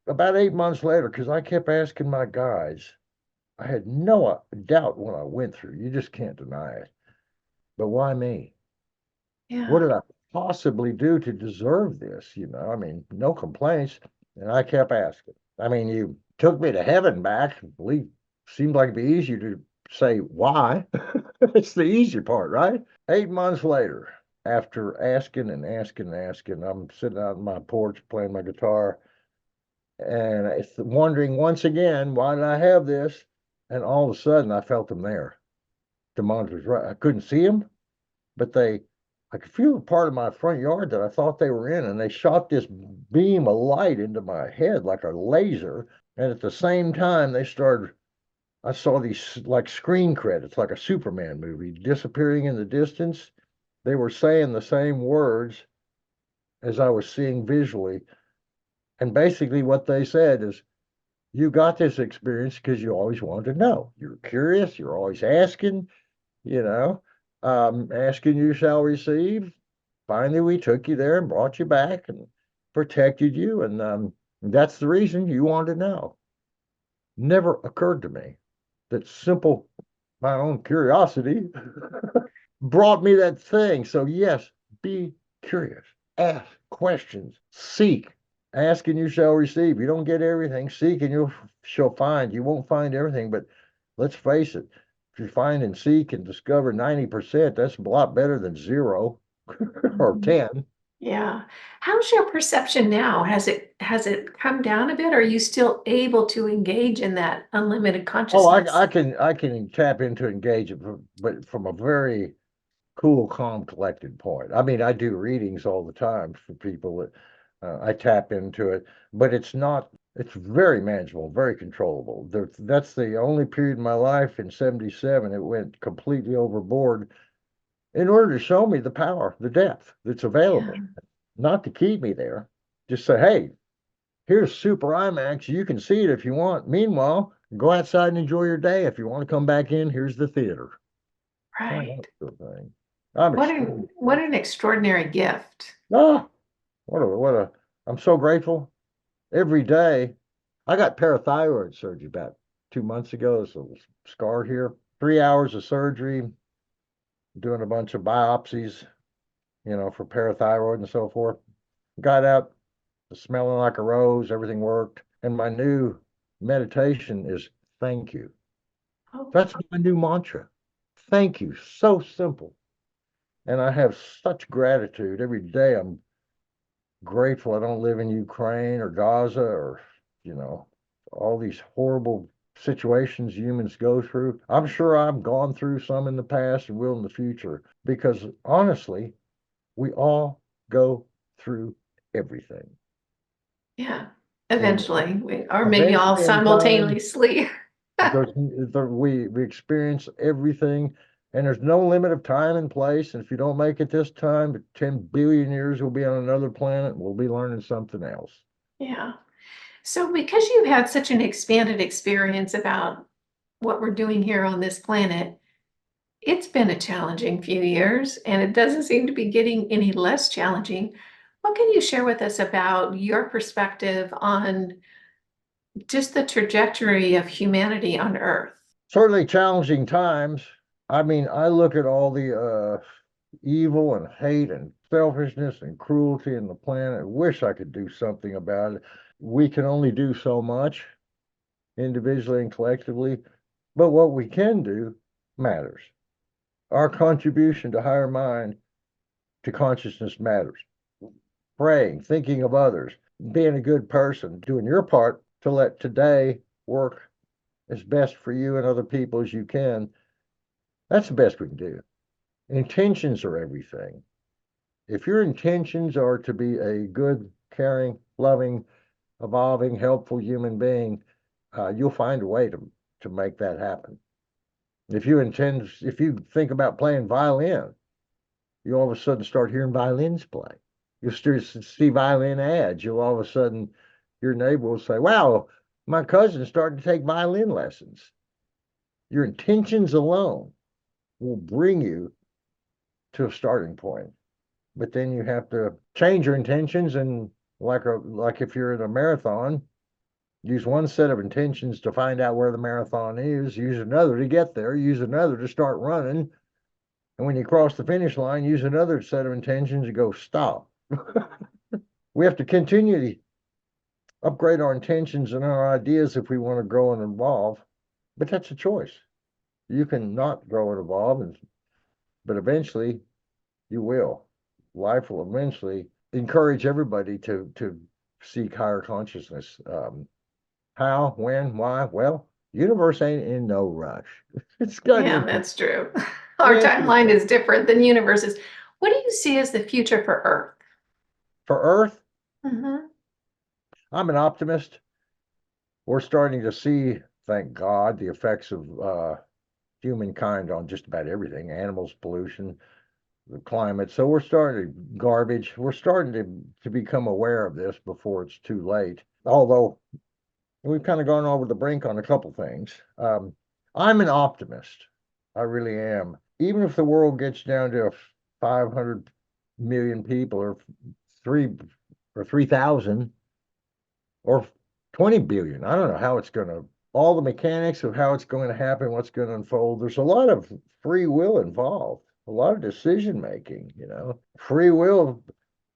About 8 months later, because I kept asking my guides, I had no doubt what I went through. You just can't deny it. But why me? What Yeah. did I possibly do to deserve this? I mean, no complaints. And I kept asking. I mean, you took me to heaven back. Seemed like it'd be easier to say why. It's the easy part, right? 8 months later, after asking and asking and asking, I'm sitting out on my porch playing my guitar and wondering once again, why did I have this? And all of a sudden, I felt them there. The monitors, right? I couldn't see them, but I could feel a part of my front yard that I thought they were in, and they shot this beam of light into my head like a laser. And at the same time, I saw these like screen credits, like a Superman movie, disappearing in the distance. They were saying the same words as I was seeing visually. And basically, what they said is, you got this experience because you always wanted to know. You're curious, you're always asking, you know, asking you shall receive. Finally, we took you there and brought you back and protected you. And that's the reason you wanted to know. Never occurred to me that simple, my own curiosity brought me that thing. So, yes, be curious, ask questions, seek. Ask and you shall receive. You don't get everything. Seek and you shall find. You won't find everything, but let's face it. If you find and seek and discover 90%, that's a lot better than 0 or Mhm. 10. Yeah. How's your perception now? Has it come down a bit? Or are you still able to engage in that unlimited Oh, consciousness? I can tap into engage it, but from a very cool, calm, collected point. I mean, I do readings all the time for people that I tap into it, but it's very manageable, very controllable. That's the only period in my life in 77 it went completely overboard in order to show me the power, the depth that's available, Yeah. not to keep me there. Just say, hey, here's Super IMAX. You can see it if you want. Meanwhile, go outside and enjoy your day. If you want to come back in, here's the theater. Sign Right. up for a thing. I'm extremely What an extraordinary gift. ah, I'm so grateful every day. I got parathyroid surgery about 2 months ago. There's a little scar here. 3 hours of surgery, doing a bunch of biopsies, for parathyroid and so forth. Got out smelling like a rose. Everything worked. And my new meditation is thank you. Oh, That's my new mantra. Thank you. So simple. And I have such gratitude every day. I'm grateful I don't live in Ukraine or Gaza or, you know, all these horrible situations humans go through. I'm sure I've gone through some in the past and will in the future because honestly, we all go through everything. yeah. And Eventually, or maybe all eventually in time, simultaneously. we experience everything, and there's no limit of time and place. And if you don't make it this time, 10 billion years we'll be on another planet and we'll be learning something else. Yeah. So, because you've had such an expanded experience about what we're doing here on this planet, it's been a challenging few years, and it doesn't seem to be getting any less challenging. What can you share with us about your perspective on just the trajectory of humanity on Earth? Certainly challenging times. I mean, I look at all the evil and hate and selfishness and cruelty in the planet. I wish I could do something about it. We can only do so much individually and collectively, but what we can do matters. Our contribution to higher mind, to consciousness matters. Praying, thinking of others, being a good person, doing your part to let today work as best for you and other people as you can. That's the best we can do. Intentions are everything. If your intentions are to be a good, caring, loving, evolving, helpful human being, you'll find a way to make that happen. If you think about playing violin, you all of a sudden start hearing violins play. You'll start to see violin ads. You'll all of a sudden, your neighbor will say, wow, my cousin started to take violin lessons. Your intentions alone will bring you to a starting point. But then you have to change your intentions and like if you're in a marathon, use one set of intentions to find out where the marathon is, use another to get there, use another to start running. And when you cross the finish line, use another set of intentions to go stop. We have to continue to upgrade our intentions and our ideas if we want to grow and evolve. But that's a choice. You can not grow and evolve, but eventually you will. Life will eventually encourage everybody to seek higher consciousness. How, when, why? Well, universe ain't in no rush. It's got Yeah, its that's true. Our answers timeline is different than universe's. What do you see as the future for Earth? for Earth. Hmm. I'm an optimist. We're starting to see, thank God, the effects of humankind on just about everything, animals, pollution, the climate. So we're starting garbage. We're starting to become aware of this before it's too late. Although we've kind of gone over the brink on a couple things. I'm an optimist. I really am. Even if the world gets down to 500 million people or 3,000 or 20 billion, I don't know how it's going to, all the mechanics of how it's going to happen, what's going to unfold. There's a lot of free will involved, a lot of decision making. Free will.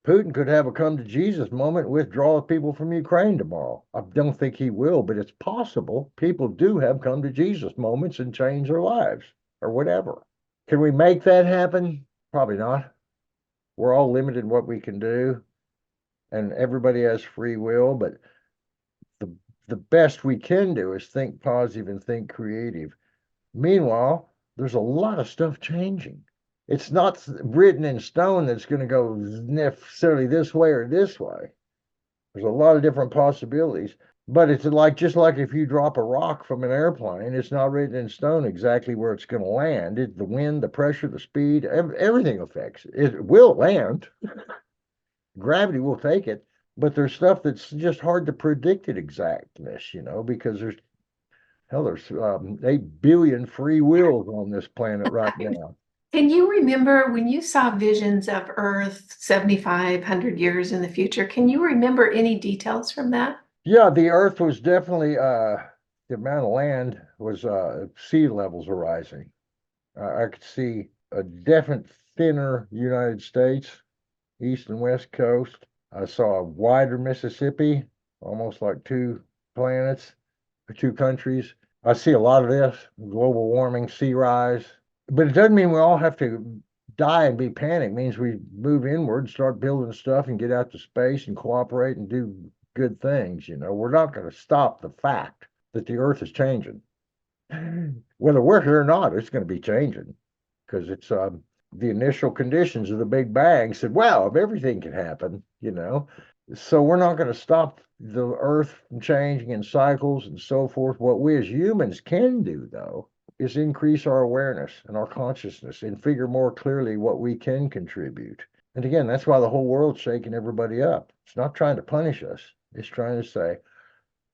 Putin could have a come to Jesus moment, withdraw people from Ukraine tomorrow. I don't think he will, but it's possible. People do have come to Jesus moments and change their lives or whatever. Can we make that happen? Probably not. We're all limited in what we can do, and everybody has free will, but the the best we can do is think positive and think creative. Meanwhile, there's a lot of stuff changing. It's not written in stone that's going to go necessarily this way or this way. There's a lot of different possibilities, but it's like just like if you drop a rock from an airplane, it's not written in stone exactly where it's going to land. The wind, the pressure, the speed, everything affects it. It will land. Gravity will take it, but there's stuff that's just hard to predict at exactness, because Hell, there's 8 billion free wills on this planet right now. Can you remember when you saw visions of Earth 7,500 years in the future? Can you remember any details from that? Yeah, the Earth was definitely the amount of land was sea levels are rising. I could see a definite thinner United States, East and West Coast. I saw a wider Mississippi, almost like two planets, or two countries. I see a lot of this global warming, sea rise, but it doesn't mean we all have to die and be panicked. It means we move inward, start building stuff, and get out to space and cooperate and do good things. We're not going to stop the fact that the Earth is changing. Whether we're here or not, it's going to be changing because it's the initial conditions of the Big Bang said, wow, if everything can happen. So we're not going to stop the Earth from changing in cycles and so forth. What we as humans can do, though, is increase our awareness and our consciousness and figure more clearly what we can contribute. And again, that's why the whole world's shaking everybody up. It's not trying to punish us. It's trying to say,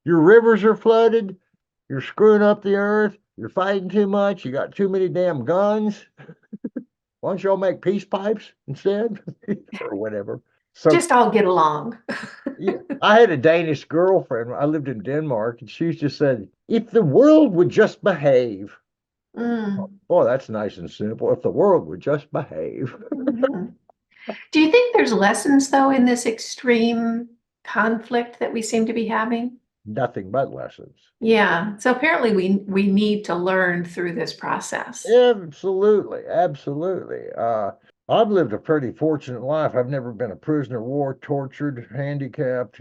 your rivers are flooded. You're screwing up the earth. You're fighting too much. You got too many damn guns. Why don't y'all make peace pipes instead or whatever? So Just all get along. yeah, I had a Danish girlfriend. I lived in Denmark, and she just said, if the world would just behave. Mm, Boy, that's nice and simple. If the world would just behave. mhm. Do you think there's lessons, though, in this extreme conflict that we seem to be having? Nothing but lessons. Yeah. So apparently we need to learn through this process. Absolutely, absolutely. I've lived a pretty fortunate life. I've never been a prisoner of war, tortured, handicapped,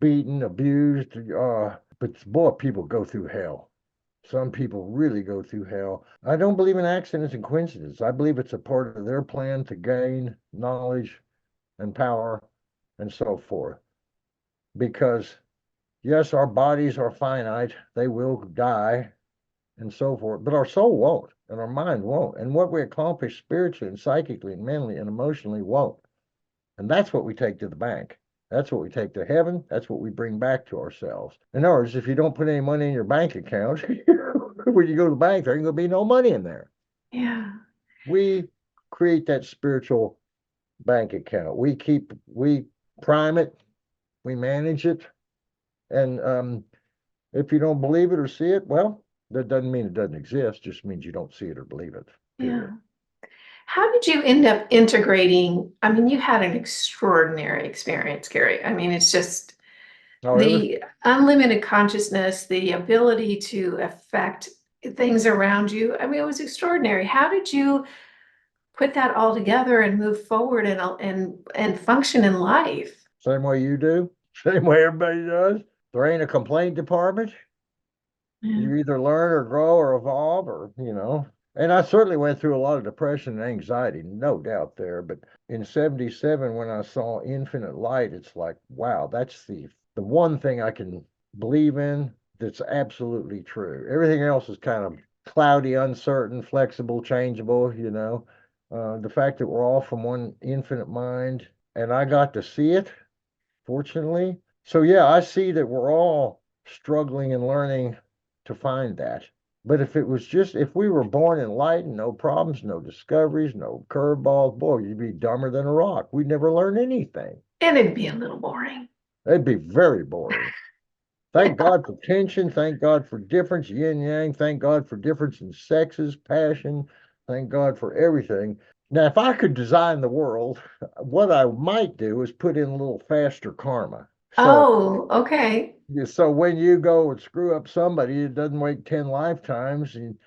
beaten, abused. But boy, people go through hell. Some people really go through hell. I don't believe in accidents and coincidences. I believe it's a part of their plan to gain knowledge and power and so forth. Because yes, our bodies are finite, they will die and so forth, but our soul won't, and our mind won't. And what we accomplish spiritually and psychically and mentally and emotionally won't. And that's what we take to the bank. That's what we take to heaven. That's what we bring back to ourselves. In other words, if you don't put any money in your bank account, when you go to the bank, there ain't going to be no money in there. Yeah. We create that spiritual bank account. We prime it, we manage it. And if you don't believe it or see it, well, that doesn't mean it doesn't exist, just means you don't see it or believe it, Yeah. period. How did you end up integrating? I mean, you had an extraordinary experience, Gary. I mean, it's just Oh, it was, the unlimited consciousness, the ability to affect things around you. I mean, it was extraordinary. How did you put that all together and move forward and function in life? same way you do, same way everybody does. There ain't a complaint department. Yeah. You either learn or grow or evolve and I certainly went through a lot of depression and anxiety, no doubt there. But in 77, when I saw infinite light, it's like, wow, that's the one thing I can believe in that's absolutely true. Everything else is kind of cloudy, uncertain, flexible, changeable. The fact that we're all from one infinite mind, and I got to see it, fortunately. So yeah, I see that we're all struggling and learning to find that. But if we were born enlightened, no problems, no discoveries, no curveballs, boy, you'd be dumber than a rock. We'd never learn anything. And it'd be a little boring. It'd be very boring. Thank God for tension. Thank God for difference, yin yang. Thank God for difference in sexes, passion. Thank God for everything. Now, if I could design the world, what I might do is put in a little faster karma. Oh, okay. So when you go and screw up somebody, it doesn't wait 10 lifetimes. And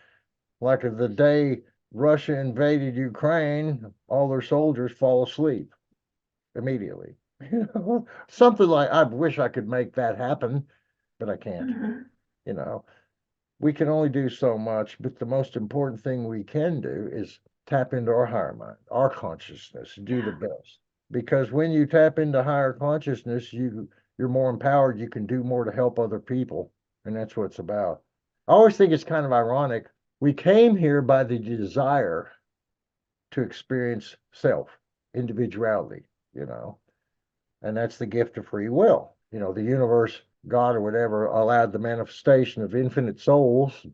like the day Russia invaded Ukraine, all their soldiers fall asleep immediately. Something like I wish I could make that happen, but I can't. Mhm. You know, we can only do so much, but the most important thing we can do is tap into our higher mind, our consciousness, do the Yeah. best. Because when you tap into higher consciousness, you're more empowered, you can do more to help other people, and that's what it's about. I always think it's kind of ironic. We came here by the desire to experience self, individuality, and that's the gift of free will. The universe God or whatever allowed the manifestation of infinite souls.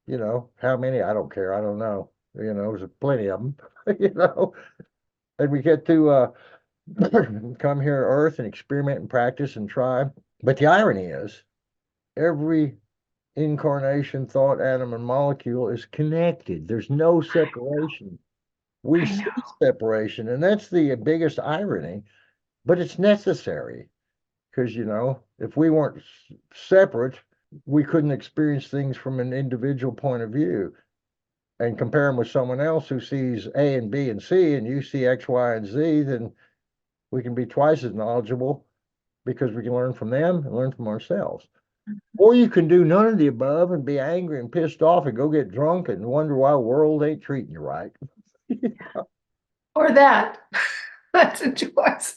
How many? I don't care. I don't know. There's plenty of them, and we get to come here to Earth and experiment and practice and try. But the irony is, every incarnation, thought, atom, and molecule is connected. There's no separation. We I see know. separation, and that's the biggest irony, but it's necessary because, if we weren't separate, we couldn't experience things from an individual point of view and compare them with someone else who sees A and B and C, and you see X, Y, and Z, then we can be twice as knowledgeable because we can learn from them and learn from ourselves. Or you can do none of the above and be angry and pissed off and go get drunk and wonder why the world ain't treating you right. Or that. That's a choice.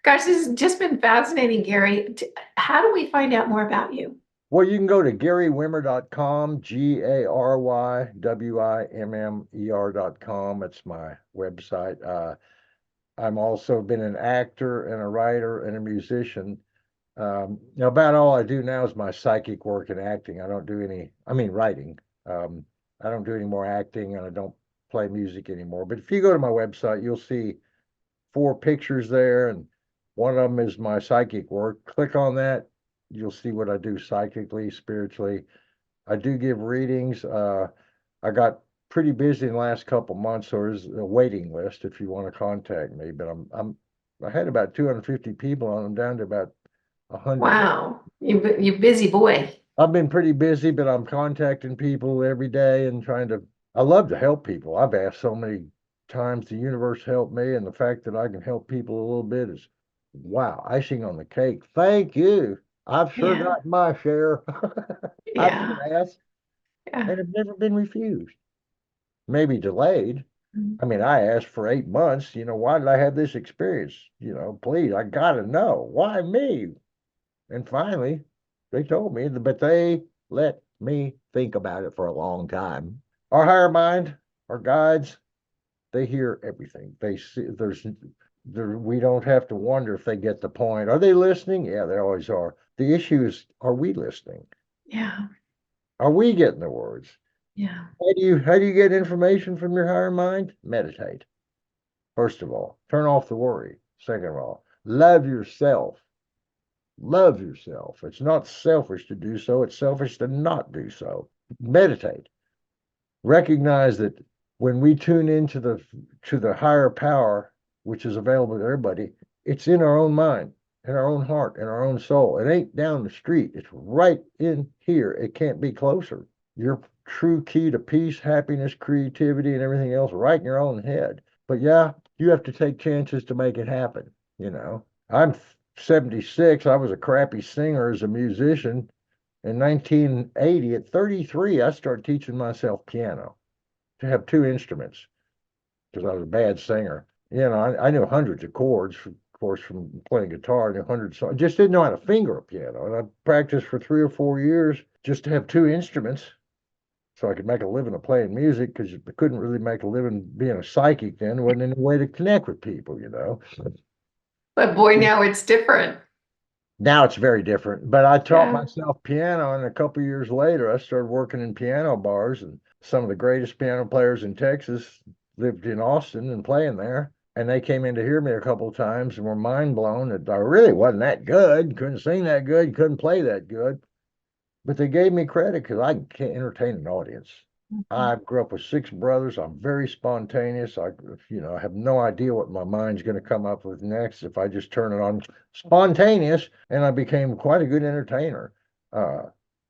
Gosh, this has just been fascinating, Gary. How do we find out more about you? Well, you can go to GaryWimmer.com, GaryWimmer.com. It's my website. I'm also been an actor and a writer and a musician. About all I do now is my psychic work and acting. I don't do writing. I don't do any more acting, and I don't play music anymore. But if you go to my website, you'll see 4 pictures there, and one of them is my psychic work. Click on that. You'll see what I do psychically, spiritually. I do give readings. I got pretty busy in the last couple months, so there's a waiting list if you want to contact me. But I had about 250 people on. I'm down to about 100. Wow, you busy boy. I've been pretty busy, but I'm contacting people every day and I love to help people. I've asked so many times the universe help me, and the fact that I can help people a little bit is, wow, icing on the cake. Thank you. I've sure Yeah, got my share. I've been yeah, asked yeah. and have never been refused. Maybe delayed. Mhm. I mean, I asked for 8 months, why did I have this experience? Please, I gotta know. Why me? And finally, they told me, but they let me think about it for a long time. Our higher mind, our guides, they hear everything. They see we don't have to wonder if they get the point. Are they listening? Yeah, they always are. The issue is, are we listening? Yeah, Are we getting the words? yeah, How do you get information from your higher mind? Meditate. First of all, turn off the worry. Second of all, love yourself. Love yourself. It's not selfish to do so. It's selfish to not do so. Meditate. Recognize that when we tune into the higher power, which is available to everybody, it's in our own mind, in our own heart, in our own soul. It ain't down the street. It's right in here. It can't be closer. Your true key to peace, happiness, creativity, and everything else right in your own head. But yeah, you have to take chances to make it happen. I'm 76. I was a crappy singer as a musician. In 1980, at 33, I started teaching myself piano to have 2 instruments because I was a bad singer. I knew hundreds of chords, of course, from playing guitar. I knew hundreds. I just didn't know how to finger a piano. And I practiced for 3 or 4 years just to have 2 instruments so I could make a living of playing music because I couldn't really make a living being a psychic then. There wasn't any way to connect with people. but boy, now it's different. Now it's very different, but I taught Yeah, myself piano, and a couple years later, I started working in piano bars, and some of the greatest piano players in Texas lived in Austin and playing there. And they came in to hear me a couple of times and were mind blown that I really wasn't that good, couldn't sing that good, couldn't play that good. But they gave me credit because I can entertain an audience. mhm. I grew up with 6 brothers. I'm very spontaneous. I have no idea what my mind's going to come up with next if I just turn it on spontaneous. And I became quite a good entertainer. Uh,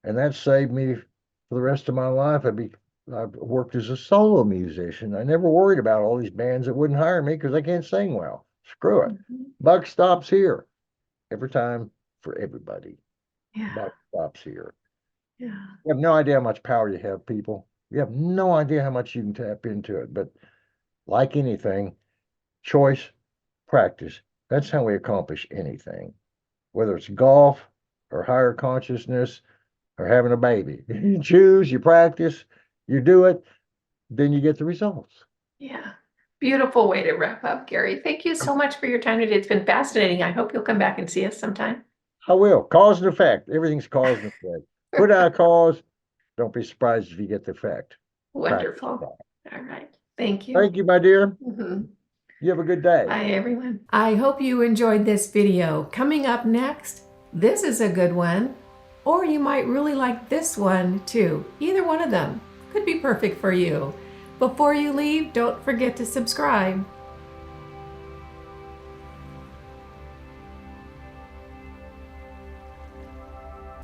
and that saved me for the rest of my life. I've worked as a solo musician. I never worried about all these bands that wouldn't hire me because I can't sing well. Screw it. Mhm. Buck stops here every time for everybody. Yeah, Buck stops here. yeah, You have no idea how much power you have, people. You have no idea how much you can tap into it. But like anything, choice, practice. That's how we accomplish anything, whether it's golf or higher consciousness or having a baby. You choose, you practice, you do it, then you get the results. yeah. Beautiful way to wrap up, Gary. Thank you so much for your time today. It's been fascinating. I hope you'll come back and see us sometime. I will. Cause and effect. Everything's cause and effect. Put out a cause. Don't be surprised if you get the effect. Wonderful. All right. Thank you. Thank you, my dear. Mm-hmm. You have a good day. Bye, everyone. I hope you enjoyed this video. Coming up next, this is a good one, or you might really like this one too. Either one of them could be perfect for you. Before you leave, don't forget to subscribe.